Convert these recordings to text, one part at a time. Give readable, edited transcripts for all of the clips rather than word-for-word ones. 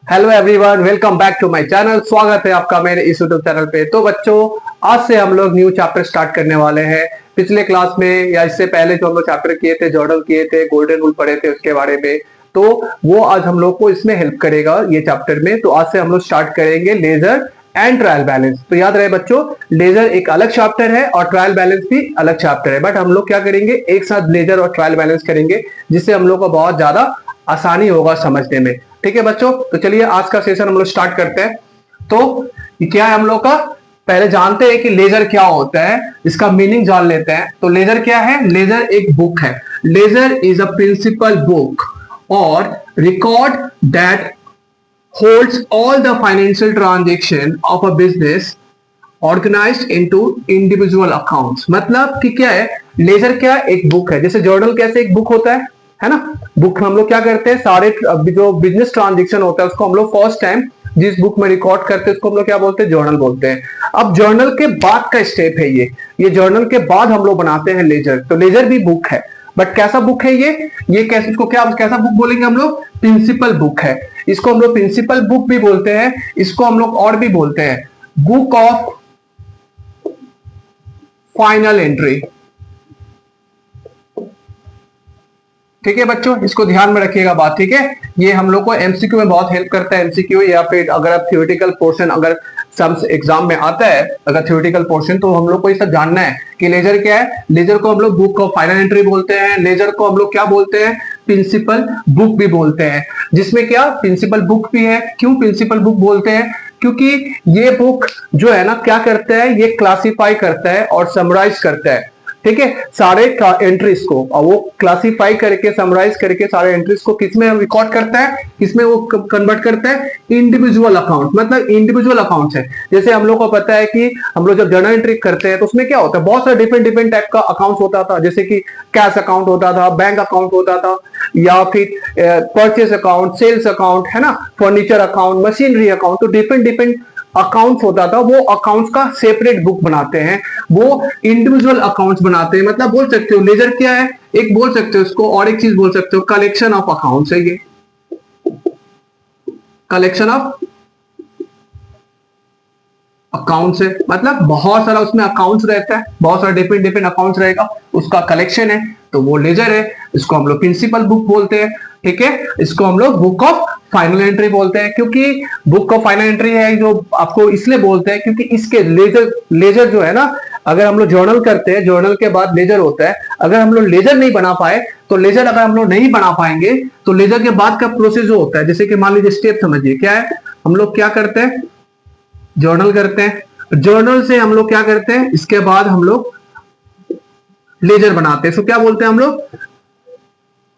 Hello everyone, welcome back to my channel. स्वागत है आपका मेरे इस यूट्यूब चैनल पे। तो बच्चों, आज से हम लोग न्यू चैप्टर स्टार्ट करने वाले हैं। पिछले क्लास में या इससे पहले जो हम लोग चैप्टर किए थे, जॉर्डन किए थे, गोल्डन रूल पढ़े थे उसके बारे में, तो वो आज हम लोग को इसमें हेल्प करेगा ये चैप्टर में। तो आज से हम लोग स्टार्ट करेंगे लेजर एंड ट्रायल बैलेंस। तो याद रहे बच्चों, लेजर एक अलग चैप्टर है और ट्रायल बैलेंस भी अलग चैप्टर है, बट हम लोग क्या करेंगे, एक साथ लेजर और ट्रायल बैलेंस करेंगे, जिससे हम लोग को बहुत ज्यादा आसानी होगा समझने में। ठीक है बच्चों, तो चलिए आज का सेशन हम लोग स्टार्ट करते हैं। तो ये क्या है हम लोग का, पहले जानते हैं कि लेजर क्या होता है, इसका मीनिंग जान लेते हैं। तो लेजर क्या है? लेजर एक बुक है। Ledger is a principal book or record that holds all the financial transaction of a business organized into individual accounts. मतलब कि क्या है, लेजर क्या एक बुक है। जैसे जर्नल कैसे एक बुक होता है ना। बुक हम लोग क्या करते हैं, सारे जो बिजनेस ट्रांजेक्शन होता है उसको हम लोग फर्स्ट टाइम जिस बुक में रिकॉर्ड करते हैं उसको हम लोग क्या बोलते हैं, जर्नल बोलते हैं। अब जर्नल के बाद का स्टेप है ये जर्नल के बाद हम लोग बनाते हैं लेजर। तो लेजर भी बुक है, बट कैसा बुक है ये कैसे, इसको क्या कैसा बुक बोलेंगे हम लोग? प्रिंसिपल बुक है। इसको हम लोग प्रिंसिपल बुक भी बोलते हैं, इसको हम लोग और भी बोलते हैं बुक ऑफ फाइनल एंट्री। ठीक है बच्चों, इसको ध्यान में रखिएगा बात। ठीक है, ये हम लोग को एमसीक्यू में बहुत हेल्प करता है। एमसीक्यू या फिर अगर आप थ्योरेटिकल पोर्शन अगर सम्स एग्जाम में आता है, अगर थ्योरेटिकल पोर्शन, तो हम लोग को ये सब जानना है कि लेजर क्या है। लेजर को हम लोग बुक ऑफ फाइनल एंट्री बोलते हैं। लेजर को हम लोग क्या बोलते हैं? प्रिंसिपल बुक भी बोलते हैं। जिसमें क्या प्रिंसिपल बुक भी है। क्यों प्रिंसिपल बुक बोलते हैं? क्योंकि ये बुक जो है ना क्या करता है, ये क्लासिफाई करता है और समराइज करता है। ठीक है, सारे एंट्रीज को, और वो क्लासिफाई करके समराइज करके सारे एंट्रीज को किसमें रिकॉर्ड करता है, किसमें वो कन्वर्ट करता है? Individual account. मतलब इंडिविजुअल अकाउंट है। जैसे हम लोग को पता है कि हम लोग जब जर्नल एंट्री करते हैं तो उसमें क्या होता है, बहुत सारे डिफरेंट डिफरेंट टाइप का अकाउंट होता था। जैसे कि कैश अकाउंट होता था, बैंक अकाउंट होता था, या फिर परचेस अकाउंट, सेल्स अकाउंट, है ना, फर्नीचर अकाउंट, मशीनरी अकाउंट। तो डिफरेंट डिफरेंट अकाउंट्स होता था। वो अकाउंट्स का सेपरेट बुक बनाते हैं, वो इंडिविजुअल अकाउंट्स बनाते हैं। मतलब बोल सकते हो लेजर क्या है, एक बोल सकते हो उसको, और एक चीज बोल सकते हो कलेक्शन ऑफ अकाउंट्स है। ये कलेक्शन ऑफ अकाउंट्स है, मतलब बहुत सारा उसमें अकाउंट्स रहता है, बहुत सारा डिफरेंट डिफरेंट अकाउंट्स रहेगा, उसका कलेक्शन है, तो वो लेजर है। इसको हम लोग प्रिंसिपल बुक बोलते हैं। ठीक है, इसको हम लोग बुक ऑफ फाइनल एंट्री बोलते हैं। क्योंकि बुक ऑफ फाइनल एंट्री है जो आपको इसलिए बोलते हैं क्योंकि इसके लेजर लेजर जो है ना, अगर हम लोग जर्नल करते हैं, जर्नल के बाद लेजर होता है। अगर हम लोग लेजर नहीं बना पाए तो लेजर अगर हम लोग नहीं बना पाएंगे तो लेजर के बाद का प्रोसेस जो होता है, जैसे कि मान लीजिए स्टेप समझिए क्या है। हम लोग क्या करते हैं, जर्नल करते हैं। जर्नल से हम लोग क्या करते हैं, इसके बाद हम लोग लेजर बनाते हैं। सो क्या बोलते हैं हम लोग?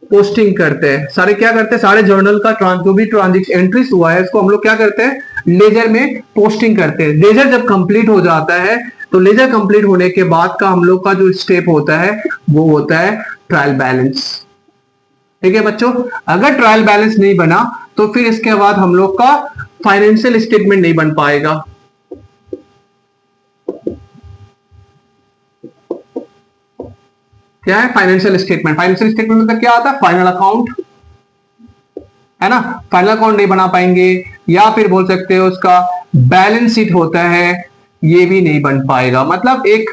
पोस्टिंग करते हैं। सारे क्या करते हैं, सारे जर्नल का जो भी ट्रांजेक्शन एंट्रीज हुआ है इसको हम लोग क्या करते हैं, लेजर में पोस्टिंग करते हैं। लेजर जब कंप्लीट हो जाता है तो लेजर कंप्लीट होने के बाद का हम लोग का जो स्टेप होता है वो होता है ट्रायल बैलेंस। ठीक है बच्चों, अगर ट्रायल बैलेंस नहीं बना तो फिर इसके बाद हम लोग का फाइनेंशियल स्टेटमेंट नहीं बन पाएगा। क्या है फाइनेंशियल स्टेटमेंट? फाइनेंशियल स्टेटमेंट मतलब क्या आता है? फाइनल अकाउंट, है ना। फाइनल अकाउंट नहीं बना पाएंगे, या फिर बोल सकते हो उसका बैलेंस शीट होता है, ये भी नहीं बन पाएगा। मतलब एक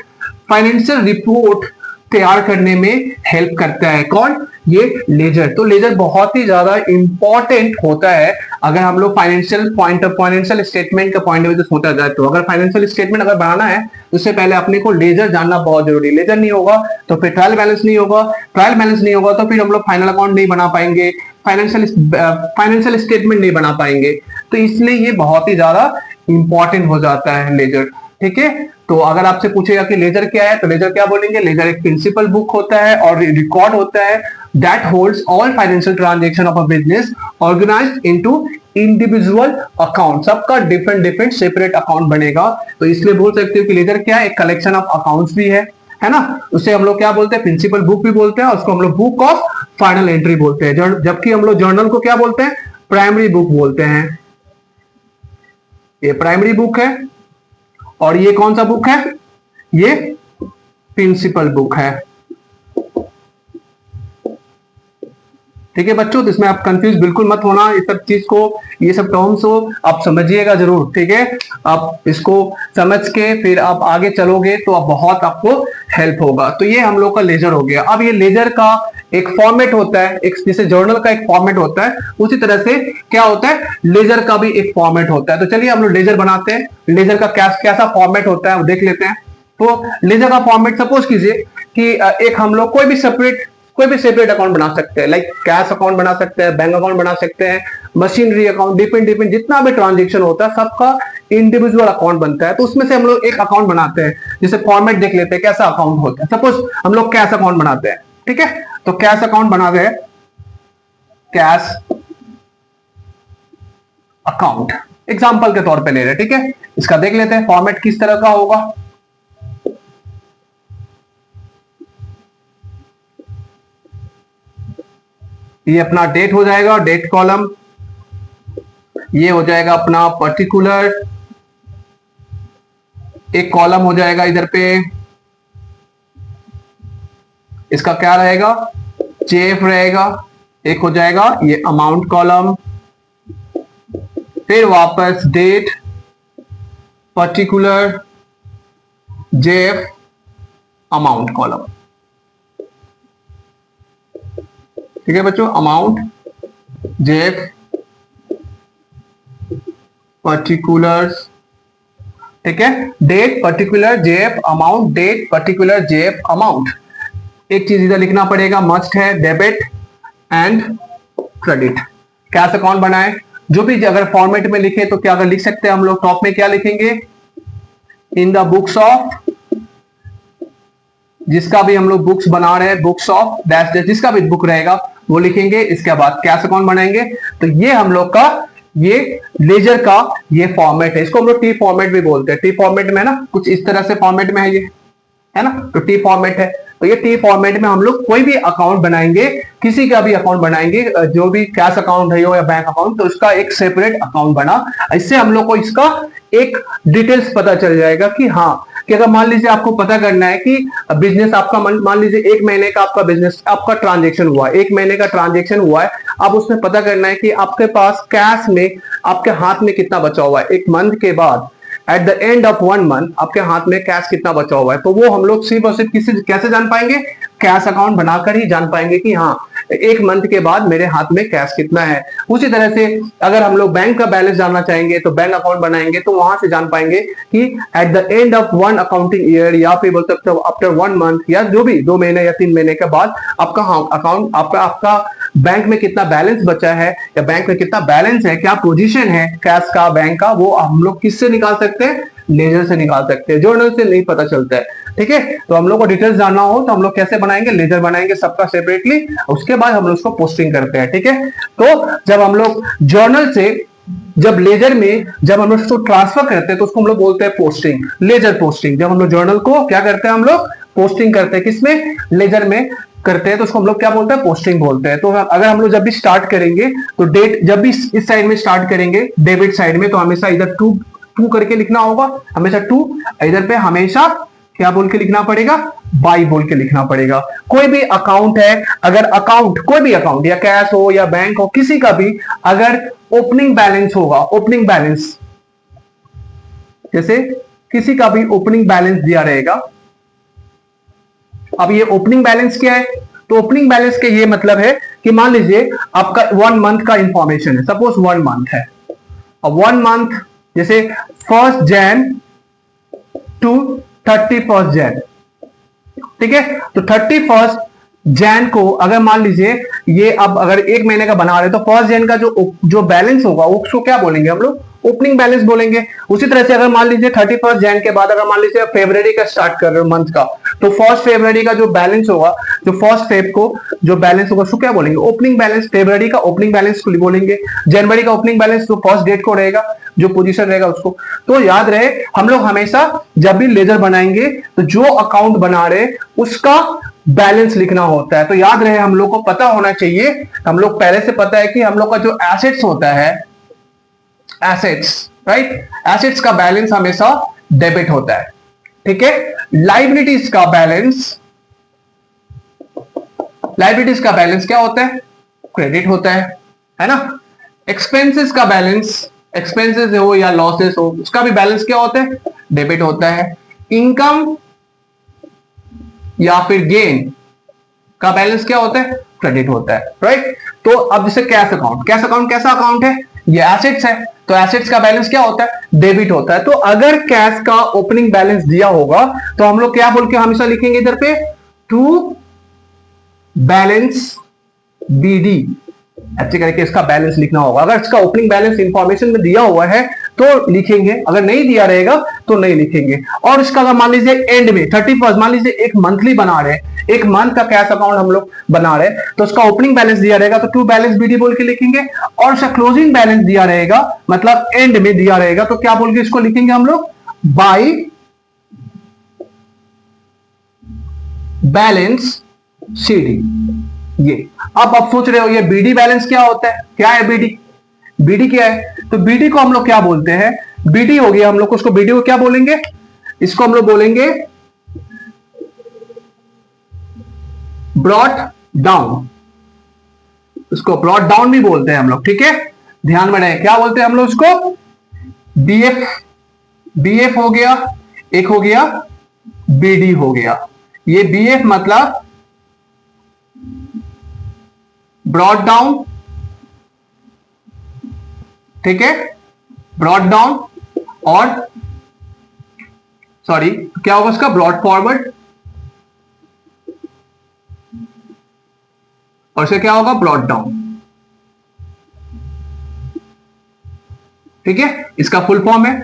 फाइनेंशियल रिपोर्ट तैयार करने में हेल्प करता है कौन? ये लेजर। तो लेजर बहुत ही ज्यादा इंपॉर्टेंट होता है अगर हम लोग फाइनेंशियल स्टेटमेंट का पॉइंट ऑफ व्यू सोचा जाए। तो अगर फाइनेंशियल स्टेटमेंट अगर बनाना है तो उससे पहले अपने को लेजर जानना बहुत जरूरी है। लेजर नहीं होगा तो फिर ट्रायल बैलेंस नहीं होगा, ट्रायल बैलेंस नहीं होगा तो फिर हम लोग फाइनल अकाउंट नहीं बना पाएंगे, फाइनेंशियल स्टेटमेंट नहीं बना पाएंगे। तो इसलिए ये बहुत ही ज्यादा इंपॉर्टेंट हो जाता है लेजर। ठीक है, तो अगर आपसे पूछेगा कि लेजर क्या है तो लेजर क्या बोलेंगे? लेजर एक प्रिंसिपल बुक होता है और रिकॉर्ड होता है that holds all financial transaction of a business organized into individual account. सबका डिफरेंट डिफरेंट सेपरेट अकाउंट बनेगा। तो इसलिए बोल सकते हो कि लेजर क्या है, एक कलेक्शन ऑफ अकाउंट्स भी है ना। उसे हम लोग क्या बोलते हैं? प्रिंसिपल बुक भी बोलते हैं, और उसको हम लोग बुक ऑफ फाइनल एंट्री बोलते हैं। जबकि हम लोग जर्नल को क्या बोलते हैं? प्राइमरी बुक बोलते हैं। ये प्राइमरी बुक है, और ये कौन सा बुक है? ये प्रिंसिपल बुक है। ठीक है बच्चों, तो इसमें आप कंफ्यूज बिल्कुल मत होना, ये सब चीज को, ये सब टर्म्स हो आप समझिएगा जरूर। ठीक है, आप इसको समझ के फिर आप आगे चलोगे तो आप बहुत आपको हेल्प होगा। तो ये हम लोग का लेजर हो गया। अब ये लेजर का एक फॉर्मेट होता है, एक जैसे जर्नल का एक फॉर्मेट होता है, उसी तरह से क्या होता है, लेजर का भी एक फॉर्मेट होता है। तो चलिए हम लोग लेजर बनाते हैं। लेजर का कैसा फॉर्मेट होता है वो देख लेते हैं। तो लेजर का फॉर्मेट सपोज कीजिए कि एक हम लोग कोई भी सेपरेट अकाउंट बना सकते हैं, लाइक कैश अकाउंट बना सकते हैं, बैंक अकाउंट बना सकते हैं, मशीनरी अकाउंट, डिपेंड जितना भी ट्रांजेक्शन होता है सबका इंडिविजुअल अकाउंट बनता है। तो उसमें से हम लोग एक अकाउंट बनाते हैं, जैसे फॉर्मेट देख लेते हैं कैसा अकाउंट होता है। सपोज हम लोग कैश अकाउंट बनाते हैं, ठीक है, तो कैश अकाउंट बना गए, कैश अकाउंट एग्जांपल के तौर पे ले रहे हैं। ठीक है, इसका देख लेते हैं फॉर्मेट किस तरह का होगा। ये अपना डेट हो जाएगा, डेट कॉलम, ये हो जाएगा अपना पर्टिकुलर, एक कॉलम हो जाएगा इधर पे, इसका क्या रहेगा, जेएफ रहेगा, एक हो जाएगा ये अमाउंट कॉलम, फिर वापस date, particular, JF, amount column. ठीक है बच्चों, अमाउंट, जेएफ, पर्टिकुलर्स, ठीक है, date, particular, JF, amount, date, particular, JF, amount. एक चीज इधर लिखना पड़ेगा, मस्ट है, debit and credit. Cash account बनाए, जो भी अगर फॉर्मेट में लिखे तो क्या अगर लिख सकते हैं हम लोग, टॉप में क्या लिखेंगे, इन द बुक्स ऑफ, जिसका भी हम लोग बुक्स बना रहे हैं, बुक्स ऑफ डैश डैश, जिसका भी बुक रहेगा वो लिखेंगे। इसके बाद कैश अकाउंट बनाएंगे। तो ये हम लोग का ये लेजर का ये फॉर्मेट है, इसको हम लोग टी फॉर्मेट भी बोलते हैं। टी फॉर्मेट में ना कुछ इस तरह से फॉर्मेट में है ये, है ना, तो टी फॉर्मेट है। तो ये टी फॉर्मेट में हम लोग कोई भी अकाउंट बनाएंगे, किसी का भी अकाउंट बनाएंगे, जो भी कैश अकाउंट है या बैंक अकाउंट, तो उसका एक सेपरेट अकाउंट बना। इससे हम लोग को इसका एक डिटेल्स पता चल जाएगा कि हाँ, कि अगर मान लीजिए आपको पता करना है कि बिजनेस आपका, मान लीजिए 1 महीने का आपका बिजनेस, आपका ट्रांजेक्शन हुआ है, 1 महीने का ट्रांजेक्शन हुआ है, अब उसमें पता करना है कि आपके पास कैश में आपके हाथ में कितना बचा हुआ है, 1 मंथ के बाद, at the end of 1 month आपके हाथ में कैश कितना बचा हुआ है। तो वो हम लोग सिर्फ और सिर्फ कैसे जान पाएंगे, कैश अकाउंट बनाकर ही जान पाएंगे कि हाँ 1 मंथ के बाद मेरे हाथ में कैश कितना है। उसी तरह से अगर हम लोग बैंक का बैलेंस जानना चाहेंगे तो बैंक अकाउंट बनाएंगे, तो वहां से जान पाएंगे कि at the end of 1 accounting year, या फिर बोल सकते हो आफ्टर 1 मंथ, या जो भी 2 महीने या 3 महीने के बाद आपका अकाउंट, आपका बैंक में कितना बैलेंस बचा है, या बैंक में कितना बैलेंस है, क्या पोजीशन है कैश का, बैंक का, वो हम लोग किससे निकाल सकते हैं, लेजर से निकाल सकते हैं, जर्नल से नहीं पता चलता है। ठीक है, तो हम लोग को डिटेल्स जानना हो तो हम लोग कैसे बनाएंगे, लेजर बनाएंगे सबका सेपरेटली, उसके बाद हम लोग उसको पोस्टिंग करते हैं। ठीक है, तो जब हम लोग जर्नल से, जब लेजर में जब हम लोग उसको ट्रांसफर करते हैं तो उसको हम लोग बोलते हैं पोस्टिंग, लेजर पोस्टिंग। जब हम लोग जर्नल को क्या करते हैं, हम लोग पोस्टिंग करते हैं, किसमें, लेजर में करते हैं, तो उसको हम लोग क्या बोलते हैं, पोस्टिंग बोलते हैं। तो अगर हम लोग जब भी स्टार्ट करेंगे तो डेट, जब भी इस साइड में स्टार्ट करेंगे डेबिट साइड में, तो हमेशा इधर टू करके लिखना होगा, हमेशा 2, इधर पे हमेशा क्या बोल के लिखना पड़ेगा, बाई बोल के लिखना पड़ेगा। कोई भी अकाउंट है, अगर अकाउंट, कोई भी अकाउंट, या कैश हो या बैंक हो, किसी का भी अगर ओपनिंग बैलेंस होगा, ओपनिंग बैलेंस, जैसे किसी का भी ओपनिंग बैलेंस दिया रहेगा। अब ये ओपनिंग बैलेंस क्या है, तो ओपनिंग बैलेंस के ये मतलब है कि मान लीजिए आपका 1 मंथ का इंफॉर्मेशन है, सपोज 1 मंथ है, अब 1 मंथ जैसे 1 जैन टू 31 जैन, ठीक है, तो 31 जैन को अगर मान लीजिए ये, अब अगर 1 महीने का बना रहे तो 1 जैन का जो बैलेंस होगा उसको क्या बोलेंगे हम लोग, ओपनिंग बैलेंस बोलेंगे। उसी तरह से अगर मान लीजिए 31 जैन के बाद अगर मान लीजिए फरवरी का स्टार्ट कर रहे हो मंथ का, तो 1 फरवरी का जो बैलेंस होगा, जो 1 फेब को जो बैलेंस होगा उसको क्या बोलेंगे, ओपनिंग बैलेंस। फरवरी का ओपनिंग बैलेंस को बोलेंगे, जनवरी का ओपनिंग बैलेंस जो 1 डेट को रहेगा, जो पोजीशन रहेगा उसको। तो याद रहे हम लोग हमेशा जब भी लेजर बनाएंगे तो जो अकाउंट बना रहे उसका बैलेंस लिखना होता है। तो याद रहे हम लोग को पता होना चाहिए, हम लोग पहले से पता है कि हम लोग का जो एसेट्स होता है, एसेट्स, राइट, एसेट्स का बैलेंस हमेशा डेबिट होता है। ठीक है, लाइबिलिटीज का बैलेंस क्या होता है, क्रेडिट होता है ना। एक्सपेंसेस का बैलेंस, एक्सपेंसेस हो या लॉसेस हो, उसका भी बैलेंस क्या होता है, डेबिट होता है। इनकम या फिर गेन का बैलेंस क्या होता है, क्रेडिट होता है, राइट। तो अब जैसे कैश अकाउंट, कैश अकाउंट कैसा अकाउंट है, ये एसेट्स है, तो एसेट्स का बैलेंस क्या होता है, डेबिट होता है। तो अगर कैश का ओपनिंग बैलेंस दिया होगा तो हम लोग क्या बोल के हमेशा लिखेंगे इधर पे, टू बैलेंस बीडी, अच्छे करके इसका बैलेंस लिखना होगा। अगर इसका ओपनिंग बैलेंस इंफॉर्मेशन में दिया हुआ है तो लिखेंगे, अगर नहीं दिया रहेगा तो नहीं लिखेंगे। और इसका अगर मान लीजिए एंड में 31, मान लीजिए एक मंथली बना रहे हैं, एक मंथ का कैश अकाउंट हम लोग बना रहे हैं, तो उसका ओपनिंग बैलेंस दिया रहेगा तो टू बैलेंस बीडी बोल के लिखेंगे। और उसका क्लोजिंग बैलेंस दिया रहेगा, मतलब एंड में दिया रहेगा, तो क्या बोल के इसको लिखेंगे हम लोग, बाय बैलेंस सीडी। ये अब आप सोच रहे हो ये बीडी बैलेंस क्या होता है, क्या है बीडी, बीडी क्या है, तो बीडी को हम लोग क्या बोलते हैं, बीडी हो गया, हम लोग उसको बीडी को क्या बोलेंगे, इसको हम लोग बोलेंगे ब्रॉट डाउन, इसको ब्रॉट डाउन भी बोलते हैं हम लोग, ठीक है, ध्यान में रहे, क्या बोलते हैं हम लोग उसको, बीएफ, बीएफ हो गया, एक हो गया बीडी हो गया। ये बीएफ मतलब ब्रॉड डाउन, ठीक है, ब्रॉड डाउन, और सॉरी क्या होगा उसका, ब्रॉड फॉरवर्ड, और से क्या होगा, ब्रॉड डाउन, ठीक है, इसका फुल फॉर्म है।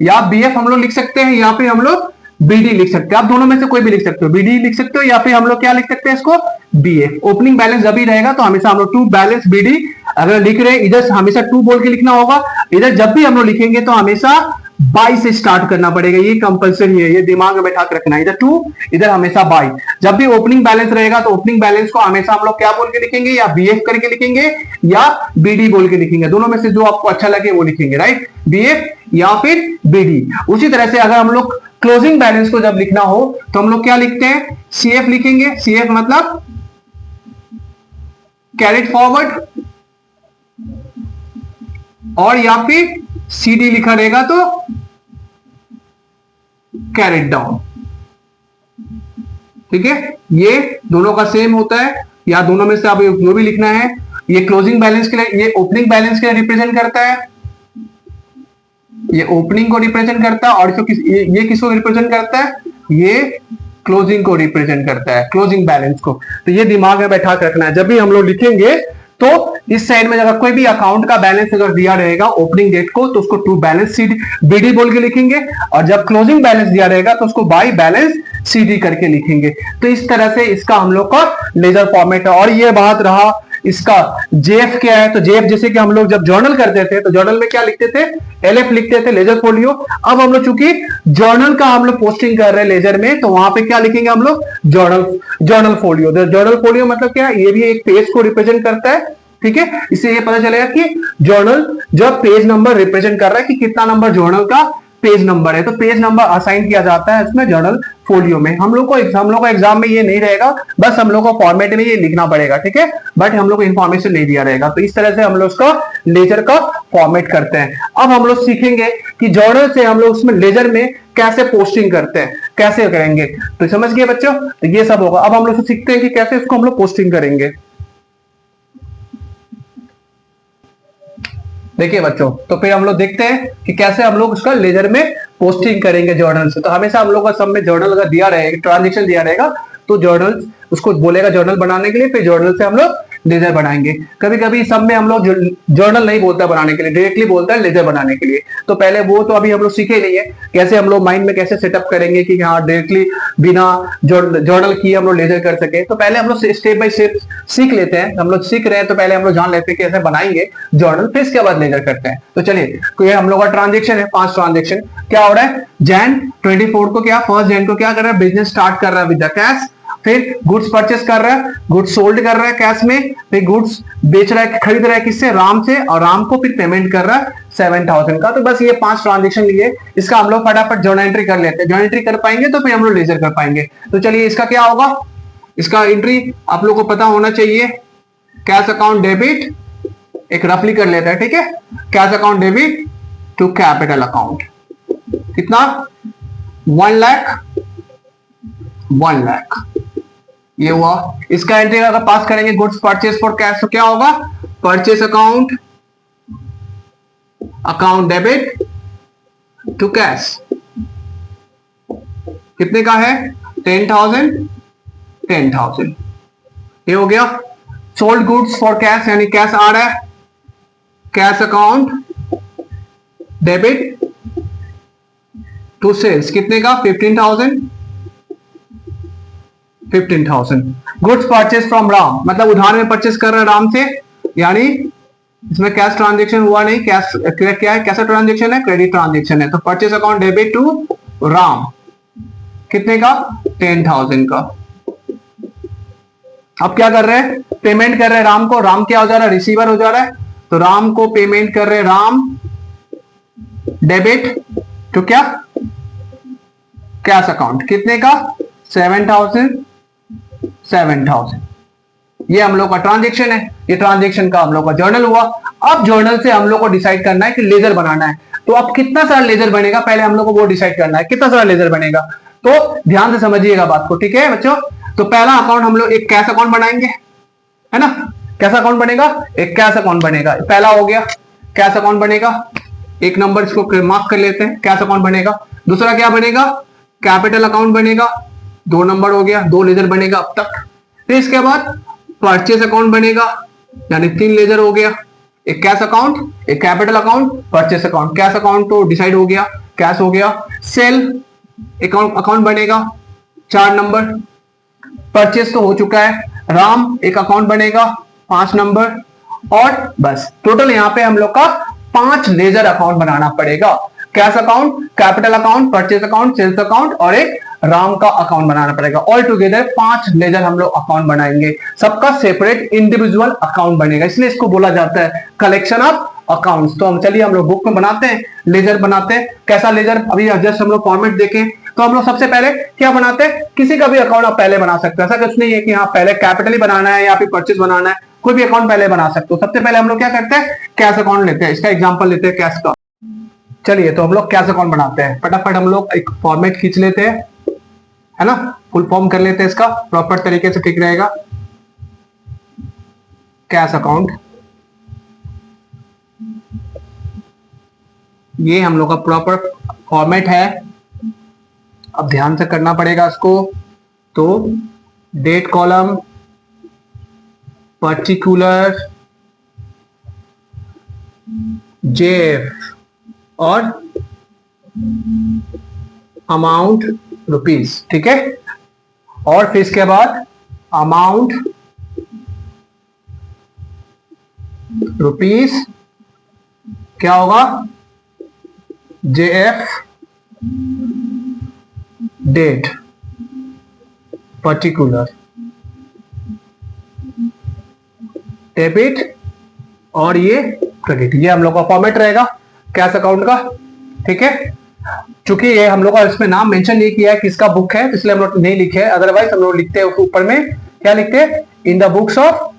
या बीएफ हम लोग लिख सकते हैं, यहां पे हम लोग बीडी लिख सकते हैं, आप दोनों में से कोई भी लिख सकते हो, बीडी लिख सकते हो या फिर हम लोग क्या लिख सकते हैं इसको, बीएफ। ओपनिंग बैलेंस जब भी रहेगा तो हमेशा हम लोग टू बैलेंस बीडी, अगर लिख रहे हैं इधर हमेशा टू बोल के लिखना होगा, इधर जब भी हम लोग लिखेंगे तो हमेशा बाई से स्टार्ट करना पड़ेगा, ये कंपलसरी है, ये दिमाग में बैठा के रखना है, इधर टू इधर हमेशा बाई। जब भी ओपनिंग बैलेंस रहेगा तो ओपनिंग बैलेंस को हमेशा हम लोग क्या बोल के लिखेंगे, या बीएफ करके लिखेंगे या बीडी बोल के लिखेंगे, दोनों में से जो आपको अच्छा लगे वो लिखेंगे, राइट, बीएफ या फिर बीडी। उसी तरह से अगर हम लोग क्लोजिंग बैलेंस को जब लिखना हो तो हम लोग क्या लिखते हैं, सीएफ लिखेंगे, सीएफ मतलब कैरिड फॉरवर्ड, और या फिर सीडी लिखा रहेगा तो कैरिड डाउन, ठीक है, ये दोनों का सेम होता है, या दोनों में से आप जो भी लिखना है। ये क्लोजिंग बैलेंस के लिए, ये ओपनिंग बैलेंस के लिए रिप्रेजेंट करता है, ये ओपनिंग को रिप्रेजेंट करता है, और ये किसको रिप्रेजेंट करता है, ये क्लोजिंग को रिप्रेजेंट करता है, क्लोजिंग बैलेंस को। तो ये दिमाग में बैठा के रखना है, जब भी हम लोग लिखेंगे तो इस साइड में अगर कोई भी अकाउंट का बैलेंस अगर दिया रहेगा ओपनिंग डेट को तो उसको टू बैलेंस सीडी बीडी बोल के लिखेंगे, और जब क्लोजिंग बैलेंस दिया रहेगा तो उसको बाय बैलेंस सीडी करके लिखेंगे। तो इस तरह से इसका हम लोग का लेजर फॉर्मेट है। और ये बात रहा इसका जेएफ क्या है, तो जेएफ जैसे कि हम लोग जब जर्नल करते थे तो जर्नल में क्या लिखते थे, एलएफ लिखते थे, लेजर फोलियो। अब हम लोग चूंकि जर्नल का हम लोग पोस्टिंग कर रहे हैं लेजर में, तो वहां पे क्या लिखेंगे हम लोग, जर्नल फोलियो। जर्नल फोलियो मतलब क्या है, ये भी एक पेज को रिप्रेजेंट करता है, ठीक है, इससे ये पता चलेगा कि जर्नल जब पेज नंबर रिप्रेजेंट कर रहा है कि कितना नंबर जर्नल का पेज नंबर है, तो पेज नंबर असाइन किया जाता है इसमें जर्नल फोलियो में। हम लोग को एग्जाम में ये नहीं रहेगा, बस हम लोग को फॉर्मेट में ये लिखना पड़ेगा, ठीक है, बट हम लोग को इन्फॉर्मेशन नहीं दिया रहेगा। तो इस तरह से हम लोग उसका लेजर का फॉर्मेट करते हैं। अब हम लोग सीखेंगे कि जर्नल से हम लोग उसमें लेजर में कैसे पोस्टिंग करते हैं, कैसे करेंगे, तो समझ गए बच्चों, तो ये सब होगा। अब हम लोग सीखते हैं कि कैसे इसको हम लोग पोस्टिंग करेंगे। देखिए बच्चों, तो फिर हम लोग देखते हैं कि कैसे हम लोग उसका लेजर में पोस्टिंग करेंगे जर्नल से। तो हमेशा हम लोग का सब में जर्नल अगर दिया रहेगा, ट्रांजेक्शन दिया रहेगा, तो जर्नल उसको बोलेगा जर्नल बनाने के लिए, फिर जर्नल से हम लोग लेजर बनाएंगे। कभी कभी सब में हम लोग जर्नल नहीं बोलता बनाने के लिए, डायरेक्टली बोलता है लेजर बनाने के लिए। तो पहले वो तो अभी हम लोग सीखे नहीं है, कैसे हम लोग माइंड में कैसे सेटअप करेंगे कि हाँ डायरेक्टली बिना जर्नल किए हम लोग लेजर कर सके। तो पहले हम लोग स्टेप बाय स्टेप सीख लेते हैं। हम लोग सीख रहे हैं तो पहले हम लोग जान लेते हैं कैसे बनाएंगे जर्नल, फिर इसके बाद लेजर करते हैं। तो चलिए, तो ये हम लोग का ट्रांजेक्शन है, 5 ट्रांजेक्शन। क्या हो रहा है, जैन 24 को क्या, 1 जैन को क्या कर रहा है, बिजनेस स्टार्ट कर रहा है विद द कैश। फिर गुड्स परचेस कर रहा है, गुड्स सोल्ड कर रहा है कैश में, फिर गुड्स बेच रहा है, खरीद रहा है किससे, राम से, और राम को फिर पेमेंट कर रहा है 7000 का। तो बस ये 5 ट्रांजेक्शन लिए, इसका हम लोग फटाफट जर्नल एंट्री कर लेते हैं। जर्नल एंट्री कर पाएंगे तो फिर हम लोग लेजर कर पाएंगे। तो चलिए, इसका क्या होगा, इसका एंट्री आप लोग को पता होना चाहिए। कैश अकाउंट डेबिट, एक रफली कर लेते हैं, ठीक है। Cash account debit to capital account, कितना 1 लाख, 1 लाख ये हुआ। इसका एंट्री अगर पास करेंगे गुड्स परचेज फॉर कैश तो क्या होगा, purchase account, account debit to cash, कितने का है 10,000, 10,000 ये हो गया। सोल्ड गुड्स फॉर कैश, यानी कैश आ रहा है, cash account debit to sales, कितने का 15,000, 15,000। गुड्स परचेज फ्रॉम राम, मतलब उधार में परचेज कर रहे हैं राम से, यानी इसमें कैश ट्रांजेक्शन हुआ नहीं, कैश क्या है, कैसा ट्रांजेक्शन है, क्रेडिट ट्रांजेक्शन है। तो purchase account debit to Ram, कितने का 10,000 का। अब क्या कर रहे हैं, पेमेंट कर रहे हैं राम को, राम क्या हो जा रहा है, रिसीवर हो जा रहा है, तो राम को पेमेंट कर रहे हैं राम डेबिट टू क्या, कैश अकाउंट, कितने का 7,000, 7,000। ये हम लोग का ट्रांजेक्शन है, ये ट्रांजेक्शन का हम लोग का जर्नल हुआ। अब जर्नल से हम लोग को डिसाइड करना है कि लेजर बनाना है, तो अब कितना सारा लेजर बनेगा पहले हम लोग को वो डिसाइड करना है, कितना सारा लेजर बनेगा। तो ध्यान से समझिएगा बात को, ठीक है बच्चों। तो पहला अकाउंट हम लोग एक कैश अकाउंट बनाएंगे, है ना। कैसा अकाउंट बनेगा, एक कैश अकाउंट बनेगा, पहला हो गया कैश अकाउंट बनेगा, एक नंबर इसको मार्क कर लेते हैं, कैश अकाउंट बनेगा। दूसरा क्या बनेगा, कैपिटल अकाउंट बनेगा, 2 नंबर हो गया, 2 लेजर बनेगा अब तक। फिर इसके बाद परचेज अकाउंट बनेगा, यानी 3 लेजर हो गया, एक कैश अकाउंट, एक capital account, purchase account. Cash account तो डिसाइड हो गया, कैश हो गया। सेल अकाउंट बनेगा, 4 नंबर। परचेज तो हो चुका है, राम एक अकाउंट बनेगा, 5 नंबर। और बस टोटल यहाँ पे हम लोग का 5 लेजर अकाउंट बनाना पड़ेगा, cash account, capital account, purchase account, sales account और एक राम का अकाउंट बनाना पड़ेगा। ऑल टुगेदर 5 लेजर हम लोग अकाउंट बनाएंगे, सबका सेपरेट इंडिविजुअल अकाउंट बनेगा, इसलिए इसको बोला जाता है कलेक्शन ऑफ अकाउंट्स। तो हम चलिए हम लोग बुक में बनाते हैं, लेजर बनाते हैं। कैसा लेजर, अभी जस्ट हम लोग फॉर्मेट देखें तो हम लोग सबसे पहले क्या बनाते हैं, किसी का भी अकाउंट आप पहले बना सकते हैं, ऐसा कुछ नहीं है कि हाँ पहले कैपिटल ही बनाना है या फिर परचेज बनाना है, कोई भी अकाउंट पहले बना सकते हो। सबसे पहले हम लोग क्या करते हैं, कैश अकाउंट लेते हैं, इसका एग्जांपल लेते हैं कैश का। चलिए तो हम लोग कैश अकाउंट बनाते हैं, फटाफट हम लोग एक फॉर्मेट खींच लेते हैं, है ना, फुल फॉर्म कर लेते हैं इसका प्रॉपर तरीके से, ठीक रहेगा। कैश अकाउंट, ये हम लोग का प्रॉपर फॉर्मेट है। अब ध्यान से करना पड़ेगा इसको। तो डेट कॉलम, पर्टिकुलर, जेएफ और अमाउंट रुपीस, ठीक है। और फिर इसके बाद अमाउंट रुपीस क्या होगा, जेएफ, डेट, पर्टिकुलर, डेबिट और ये क्रेडिट। ये हम लोग का फॉर्मेट रहेगा कैश अकाउंट का, ठीक है। चूंकि ये हम लोग का इसमें नाम मेंशन नहीं किया है किसका बुक है, इसलिए हम लोग नहीं लिखे है, अदरवाइज हम लोग लिखते हैं ऊपर में क्या लिखते हैं, इन द बुक्स ऑफ,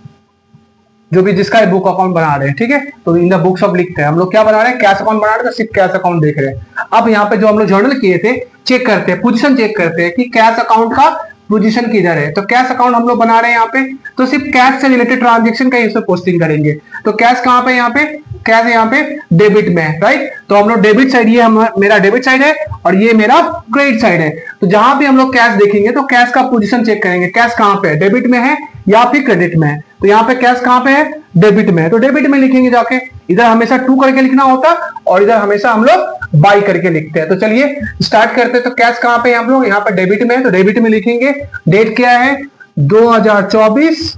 जो भी जिसका बुक अकाउंट बना रहे हैं, ठीक है। तो इन द बुक्स ऑफ लिखते हैं हम लोग, क्या बना रहे हैं, कैश अकाउंट बना रहे हैं, तो सिर्फ कैश अकाउंट देख रहे हैं। अब यहाँ पे जो हम लोग जर्नल किए थे, चेक करते हैं, पोजीशन चेक करते हैं कि कैश अकाउंट का पोजीशन किधर है। तो कैश अकाउंट हम लोग बना रहे हैं यहाँ पे, तो सिर्फ कैश से रिलेटेड ट्रांजेक्शन का इसमें पोस्टिंग करेंगे। तो कैश कहाँ पे, यहाँ पे कैश यहाँ पे डेबिट में है, राइट। तो हम लोग डेबिट साइड, ये मेरा डेबिट साइड है और ये मेरा क्रेडिट साइड है। तो जहां पे हम लोग कैश देखेंगे तो कैश का पोजीशन चेक करेंगे, कैश कहाँ पे है, डेबिट में है या फिर क्रेडिट में है। तो यहाँ पे कैश कहाँ पे है, डेबिट में है, तो डेबिट में लिखेंगे जाके। इधर हमेशा 2 करके लिखना होता और इधर हमेशा हम लोग बाई करके लिखते हैं। तो चलिए स्टार्ट करते हैं। तो कैश कहाँ पे हम लोग, यहाँ पे डेबिट में है, तो डेबिट में लिखेंगे। डेट क्या है, 2024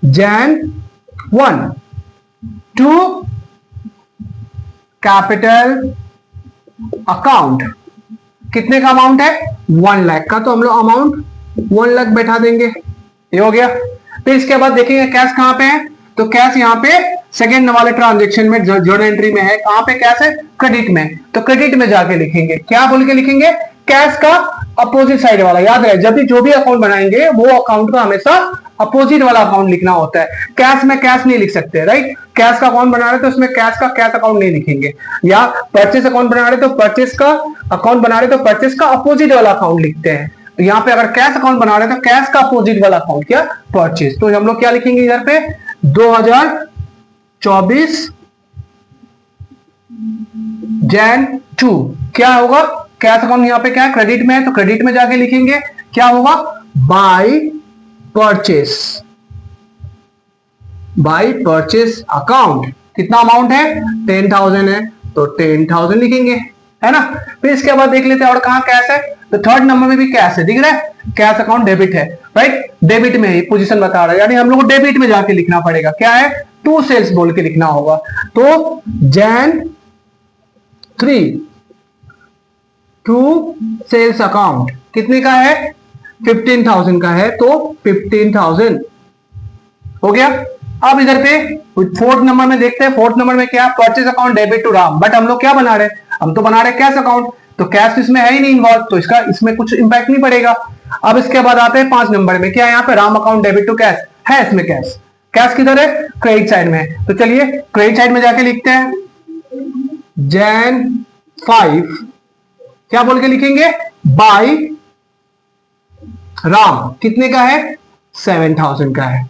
Jan 1 टू कैपिटल अकाउंट, कितने का अमाउंट है, 1 लाख का। तो हम लोग अमाउंट 1 लाख बैठा देंगे, ये हो गया। फिर इसके बाद देखेंगे कैश कहां पे है, तो कैश यहाँ पे सेकेंड वाले ट्रांजेक्शन में जर्नल एंट्री में है, कहां पे कैश है, क्रेडिट में। तो क्रेडिट में जाके लिखेंगे, क्या बोल के लिखेंगे, कैश का अपोजिट साइड वाला। याद रहे, जब भी जो भी अकाउंट बनाएंगे वो अकाउंट को हमेशा अपोजिट वाला अकाउंट लिखना होता है। कैश में कैश नहीं लिख सकते, राइट। कैश का अकाउंट बना रहे तो उसमें कैश का कैश अकाउंट नहीं लिखेंगे, या परचेस अकाउंट बना रहे तो परचेस का अकाउंट बना रहे तो परचेस का अपोजिट वाला अकाउंट लिखते हैं। तो यहाँ पे अगर कैश अकाउंट बना रहे तो कैश का अपोजिट वाला अकाउंट क्या, परचेस। तो हम लोग क्या लिखेंगे इधर पे 2024 Jan 2 क्या होगा, कैश अकाउंट यहाँ पे क्या है, क्रेडिट में है, तो क्रेडिट में जाके लिखेंगे क्या होगा, बाय परचेस अकाउंट। कितना अमाउंट है, 10,000 है, तो 10,000 लिखेंगे, है ना। फिर इसके बाद देख लेते हैं और कहां कैश है, तो थर्ड नंबर में भी कैश है, दिख रहा है, कैश अकाउंट डेबिट है, राइट। डेबिट में ही पोजीशन बता रहा है, यानी हम लोग को डेबिट में जाके लिखना पड़ेगा, क्या है, टू सेल्स बोल के लिखना होगा। तो Jan 3 टू सेल्स अकाउंट कितने का है, 15,000 का है, तो 15,000 हो गया। अब इधर पे फोर्थ नंबर में देखते हैं, फोर्थ नंबर में क्या, purchase account debit to Ram, but हम लोग क्या बना रहे हैं, हम तो बना रहे हैं कैश अकाउंट, तो कैश इसमें है ही नहीं इन्वॉल्व, तो इसका इसमें कुछ इंपैक्ट नहीं पड़ेगा। अब इसके बाद आते हैं 5 नंबर में, क्या है यहाँ पे, Ram account debit to cash है, इसमें कैश, कैश किधर है, क्रेडिट साइड में। तो चलिए क्रेडिट साइड में जाके लिखते हैं Jan 5 क्या बोल के लिखेंगे, बाय राम, कितने का है, 7,000 का है,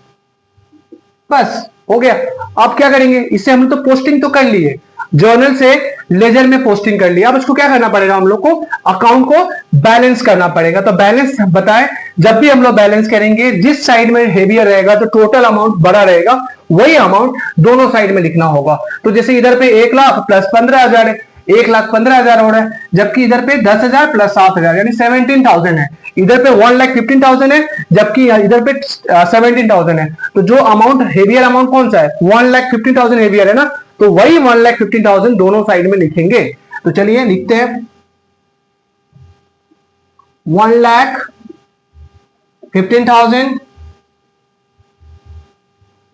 बस हो गया। अब क्या करेंगे, इससे हम तो पोस्टिंग तो कर लिए, जर्नल से लेजर में पोस्टिंग कर लिया। अब इसको क्या करना पड़ेगा, हम लोग को अकाउंट को बैलेंस करना पड़ेगा। तो बैलेंस बताएं, जब भी हम लोग बैलेंस करेंगे, जिस साइड में हेवियर रहेगा तो टोटल अमाउंट बड़ा रहेगा, वही अमाउंट दोनों साइड में लिखना होगा। तो जैसे इधर पे 1 लाख प्लस 15,000 है, 1,15,000 हो रहा है, जबकि इधर पे 10,000 प्लस 7,000 यानी 17,000 है। इधर पे 1,15,000 है, जबकि इधर पे 17,000 है। तो जो अमाउंट हेवियर अमाउंट कौन सा है, 1,15,000 हेवियर है ना, तो वही 1,15,000 दोनों साइड में लिखेंगे। तो चलिए लिखते हैं 1,15,000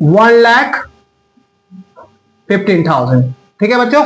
1,15,000, ठीक है बच्चों।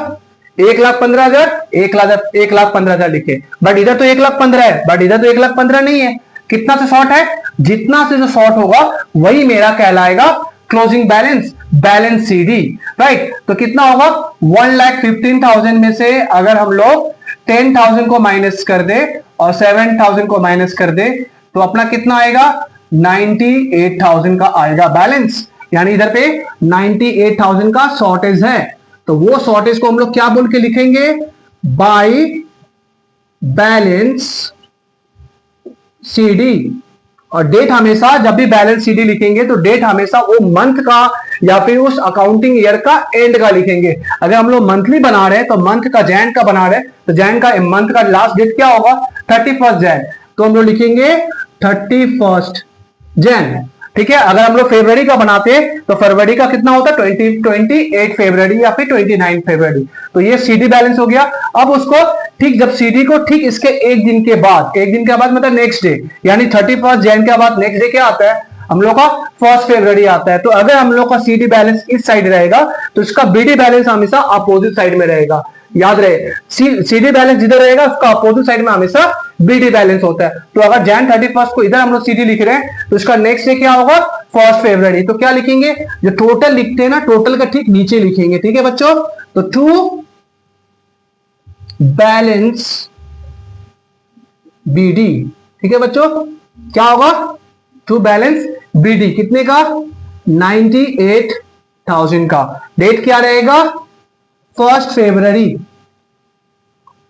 1,15,000 1,15,000 लिखे, बट इधर तो 1,15,000 है, बट इधर तो 1,15,000 नहीं है। कितना से शॉर्ट है, जितना से जो शॉर्ट होगा वही मेरा कहलाएगा closing balance, balance CD, right. तो कितना होगा, 1,15,000 में से अगर हम लोग 10,000 को माइनस कर दे और 7,000 को माइनस कर दे तो अपना कितना आएगा, 98,000 का आएगा बैलेंस। यानी इधर पे 98,000 का शॉर्टेज है, तो वो शॉर्टेज को हम लोग क्या बोल के लिखेंगे, बाय बैलेंस सीडी। और डेट हमेशा, जब भी बैलेंस सीडी लिखेंगे तो डेट हमेशा वो मंथ का या फिर उस अकाउंटिंग ईयर का एंड का लिखेंगे। अगर हम लोग मंथली बना रहे हैं तो मंथ का जैन का बना रहे हैं, तो जैन का मंथ का लास्ट डेट क्या होगा, 31 जैन, तो हम लोग लिखेंगे 31 जैन, ठीक है। अगर हम लोग फरवरी का बनाते हैं तो फरवरी का कितना होता है, 28 फरवरी या फिर 29 फरवरी। तो ये सीडी बैलेंस हो गया। अब उसको ठीक, जब सीडी को ठीक इसके एक दिन के बाद मतलब नेक्स्ट डे, यानी 31 जैन के बाद नेक्स्ट डे क्या आता है, हम लोग का 1 फरवरी आता है। तो अगर हम लोग का सीडी बैलेंस इस साइड रहेगा तो इसका बीडी बैलेंस हमेशा अपोजिट साइड में रहेगा। याद रहे, सीडी बैलेंस जिधर रहेगा उसका अपोजिट साइड में हमेशा बीडी बैलेंस होता है। तो अगर Jan 31 को इधर हम लोग सीडी लिख रहे हैं तो इसका नेक्स्ट डे क्या होगा, 1 फरवरी। तो क्या लिखेंगे, जो टोटल लिखते हैं ना, टोटल का ठीक नीचे लिखेंगे, ठीक है बच्चों। तो टू बैलेंस बीडी, ठीक है बच्चों, क्या होगा, टू बैलेंस बीडी कितने का, 98,000 का। डेट क्या रहेगा, 1 फरवरी,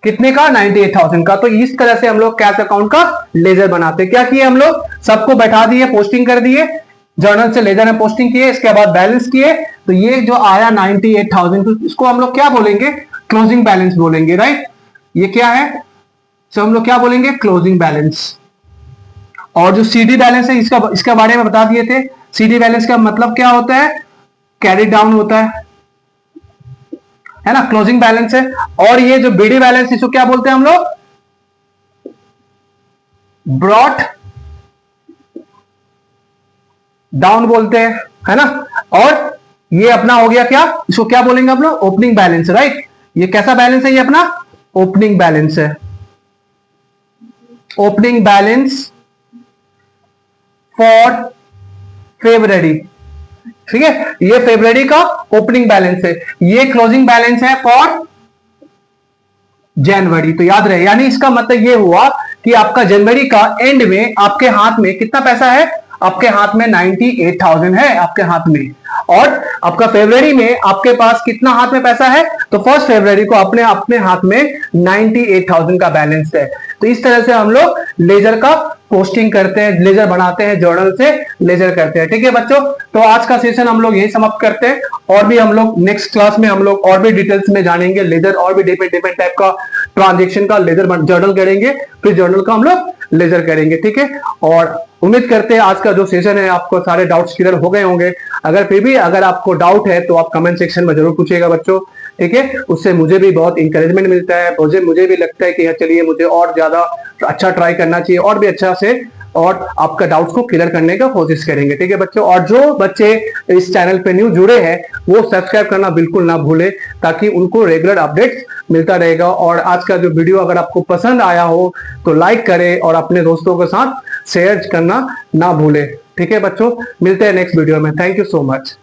कितने का, 98,000 का। तो इस तरह से हम लोग कैश अकाउंट का लेजर बनाते हैं। क्या किए हम लोग, सबको बैठा दिए, पोस्टिंग कर दिए, जर्नल से लेजर में पोस्टिंग किए, इसके बाद बैलेंस किए, तो ये जो आया 98,000, तो इसको हम लोग क्या बोलेंगे, क्लोजिंग बैलेंस बोलेंगे, राइट। ये क्या है, तो हम लोग क्या बोलेंगे, क्लोजिंग बैलेंस। और जो सीडी बैलेंस है इसके बारे में बता दिए थे। सीडी बैलेंस का मतलब क्या होता है, कैरी डाउन होता है ना, क्लोजिंग बैलेंस है। और ये जो बीडी बैलेंस इसको क्या बोलते हैं हम लोग, ब्रॉट डाउन बोलते हैं, है ना। और ये अपना हो गया क्या, इसको क्या बोलेंगे हम लोग, ओपनिंग बैलेंस, राइट। ये कैसा बैलेंस है, ये अपना ओपनिंग बैलेंस है। ओपनिंग बैलेंस फॉर फेब्रुअरी, ठीक है, ये फेब्रुअरी का ओपनिंग बैलेंस है, ये क्लोजिंग बैलेंस है फॉर जनवरी। तो याद रहे, यानी इसका मतलब ये हुआ कि आपका जनवरी का एंड में आपके हाथ में कितना पैसा है, आपके हाथ में 98,000 है आपके हाथ में, और आपका फरवरी में आपके पास कितना हाथ में पैसा है, तो फर्स्ट फरवरी को अपने अपने हाथ में 98,000 का बैलेंस है। तो इस तरह से हम लोग लेजर का पोस्टिंग करते हैं, लेजर बनाते हैं, जर्नल से लेजर करते हैं। ठीक है बच्चों, तो आज का सेशन हम लोग यही समाप्त करते हैं, और भी हम लोग नेक्स्ट क्लास में हम लोग और भी डिटेल्स में जानेंगे लेजर, और भी डिफरेंट टाइप का ट्रांजेक्शन का लेजर जर्नल करेंगे, फिर जर्नल का हम लोग लेजर करेंगे। ठीक है, और उम्मीद करते हैं आज का जो सेशन है आपको सारे डाउट्स क्लियर हो गए होंगे। अगर फिर भी अगर आपको डाउट है तो आप कमेंट सेक्शन में जरूर पूछिएगा बच्चों, ठीक है, उससे मुझे भी बहुत इंकरेजमेंट मिलता है, मुझे भी लगता है कि चलिए मुझे और ज्यादा अच्छा ट्राई करना चाहिए, और भी अच्छा से और आपका डाउट्स को क्लियर करने का कोशिश करेंगे। ठीक है बच्चों, और जो बच्चे इस चैनल पे न्यू जुड़े हैं वो सब्सक्राइब करना बिल्कुल ना भूले, ताकि उनको रेगुलर अपडेट्स मिलता रहेगा। और आज का जो वीडियो अगर आपको पसंद आया हो तो लाइक करें और अपने दोस्तों के साथ शेयर करना ना भूले। ठीक है बच्चों, मिलते हैं नेक्स्ट वीडियो में। Thank you so much.